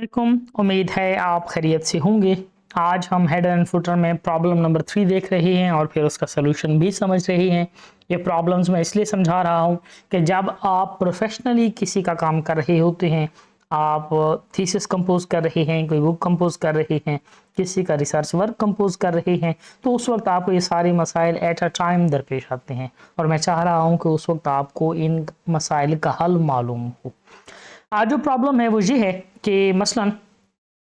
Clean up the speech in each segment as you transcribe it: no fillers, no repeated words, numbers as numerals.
वालेकुम, उम्मीद है आप खैरियत से होंगे। आज हम हेडर एंड फुटर में प्रॉब्लम नंबर 3 देख रहे हैं और फिर उसका सलूशन भी समझ रहे हैं। ये प्रॉब्लम्स मैं इसलिए समझा रहा हूँ कि जब आप प्रोफेशनली किसी का काम कर रहे होते हैं, आप थीसिस कंपोज कर रहे हैं, कोई बुक कंपोज कर रहे हैं, किसी का रिसर्च वर्क कंपोज कर रहे हैं, तो उस वक्त आपको ये सारे मसाइल एट अ टाइम दरपेश आते हैं और मैं चाह रहा हूँ कि उस वक्त आपको इन मसाइल का हल मालूम हो। आज जो प्रॉब्लम है वो ये है कि मसलन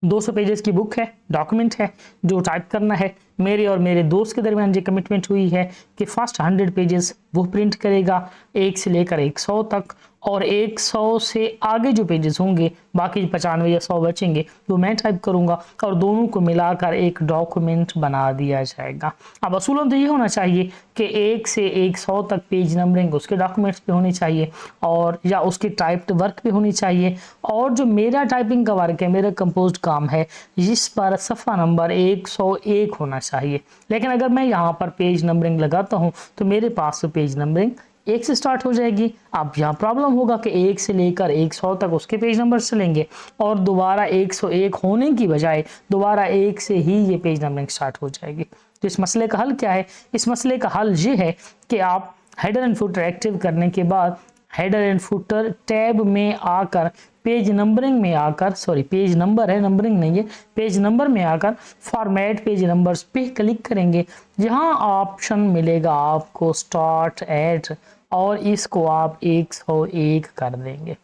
200 पेजेस की बुक है, डॉक्यूमेंट है जो टाइप करना है। मेरे और मेरे दोस्त के दरमियान ये कमिटमेंट हुई है कि फर्स्ट 100 पेजेस वो प्रिंट करेगा 1 से लेकर 100 तक, और 100 से आगे जो पेजेस होंगे, बाकी 95 या 100 बचेंगे, वो मैं टाइप करूंगा और दोनों को मिलाकर एक डॉक्यूमेंट बना दिया जाएगा। अब असूलन तो ये होना चाहिए कि 1 से 100 तक पेज नंबरिंग उसके डॉक्यूमेंट्स पे होनी चाहिए और या उसकी टाइप्ड वर्क पे होनी चाहिए, और जो मेरा टाइपिंग का वर्क है, मेरा कंपोज्ड काम है, इस पर सफ़ा नंबर 101 होना चाहिए। लेकिन अगर मैं यहाँ पर पेज नंबरिंग लगाता हूँ तो मेरे पास तो पेज नंबरिंग 1 से स्टार्ट हो जाएगी। अब यहाँ प्रॉब्लम होगा कि 1 से लेकर 100 तक उसके पेज नंबर चलेंगे और दोबारा 101 होने की बजाय दोबारा 1 से ही ये पेज नंबरिंग स्टार्ट हो जाएगी। तो इस मसले का हल क्या है? इस मसले का हल ये है कि आप हेडर एंड फुटर एक्टिव करने के बाद हेडर एंड फुटर टैब में आकर पेज नंबरिंग में आकर, सॉरी पेज नंबर है, नंबरिंग नहीं है, पेज नंबर में आकर फॉर्मेट पेज नंबर्स पे क्लिक करेंगे। यहाँ ऑप्शन मिलेगा आपको स्टार्ट एट, और इसको आप 101 कर देंगे।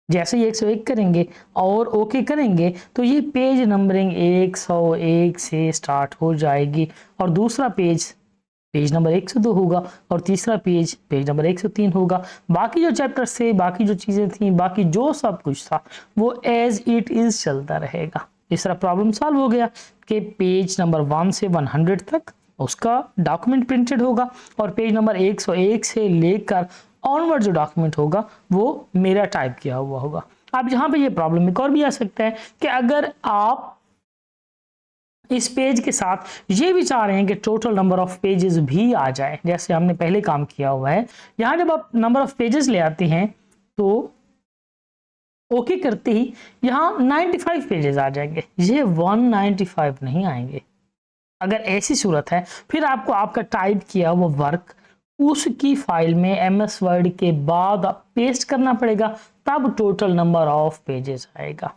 जैसे ही 101 करेंगे और ओके करेंगे तो ये पेज नंबरिंग 101 से स्टार्ट हो जाएगी और दूसरा पेज नंबर 102 होगा और तीसरा पेज नंबर 103 होगा। बाकी जो चैप्टर्स थे, बाकी जो चीज़ें थी, बाकी जो सब कुछ था वो एज इट इज़ चलता रहेगा। इस तरह प्रॉब्लम सॉल्व हो गया कि पेज नंबर 1 से 100 तक उसका डॉक्यूमेंट प्रिंटेड होगा और पेज नंबर 101 से लेकर ऑनवर्ड जो डॉक्यूमेंट होगा वो मेरा टाइप किया हुआ होगा। अब यहाँ पे ये प्रॉब्लम एक और भी आ सकता है कि अगर आप इस पेज के साथ ये भी चाह रहे हैं कि टोटल नंबर ऑफ पेजेस भी आ जाए, जैसे हमने पहले काम किया हुआ है। यहाँ जब आप नंबर ऑफ पेजेस ले आते हैं तो ओके करते ही यहाँ 95 पेजेस आ जाएंगे, ये 195 नहीं आएंगे। अगर ऐसी सूरत है फिर आपको आपका टाइप किया वो वर्क उसकी फाइल में MS वर्ड के बाद पेस्ट करना पड़ेगा, तब टोटल नंबर ऑफ पेजेस आएगा।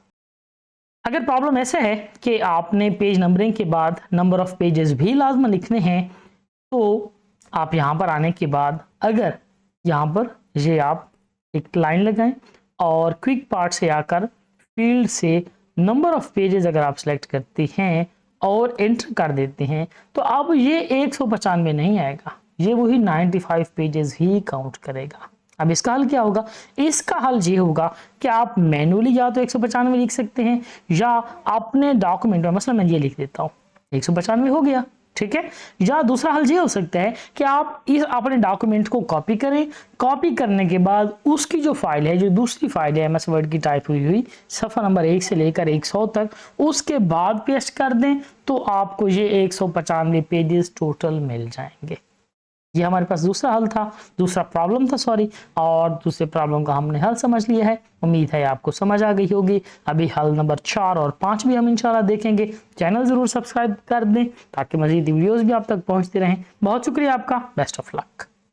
अगर प्रॉब्लम ऐसा है कि आपने पेज नंबरिंग के बाद नंबर ऑफ पेजेस भी लाजमन लिखने हैं, तो आप यहाँ पर आने के बाद अगर यहाँ पर ये आप एक लाइन लगाएं और क्विक पार्ट से आकर फील्ड से नंबर ऑफ पेजेस अगर आप सिलेक्ट करते हैं और एंटर कर देते हैं तो अब ये 195 नहीं आएगा, ये वही 95 पेजेस ही काउंट करेगा। अब इसका हल क्या होगा? इसका हल ये होगा कि आप मैनुअली या तो 195 लिख सकते हैं या अपने डॉक्यूमेंट में, मतलब मैं ये लिख देता हूँ 195 हो गया, ठीक है। या दूसरा हल ये हो सकता है कि आप इस अपने डॉक्यूमेंट को कॉपी करें, कॉपी करने के बाद उसकी जो फाइल है, जो दूसरी फाइल है MS वर्ड की टाइप हुई सफ़ा नंबर 1 से लेकर 100 तक, उसके बाद पेस्ट कर दें तो आपको ये 195 पेजेस टोटल मिल जाएंगे। ये हमारे पास दूसरा हल था, दूसरा प्रॉब्लम था, सॉरी, और दूसरे प्रॉब्लम का हमने हल समझ लिया है। उम्मीद है आपको समझ आ गई होगी। अभी हल नंबर 4 और 5 भी हम इंशाल्लाह देखेंगे। चैनल ज़रूर सब्सक्राइब कर दें ताकि मज़ीद वीडियोज़ भी आप तक पहुँचते रहें। बहुत शुक्रिया आपका, बेस्ट ऑफ लक।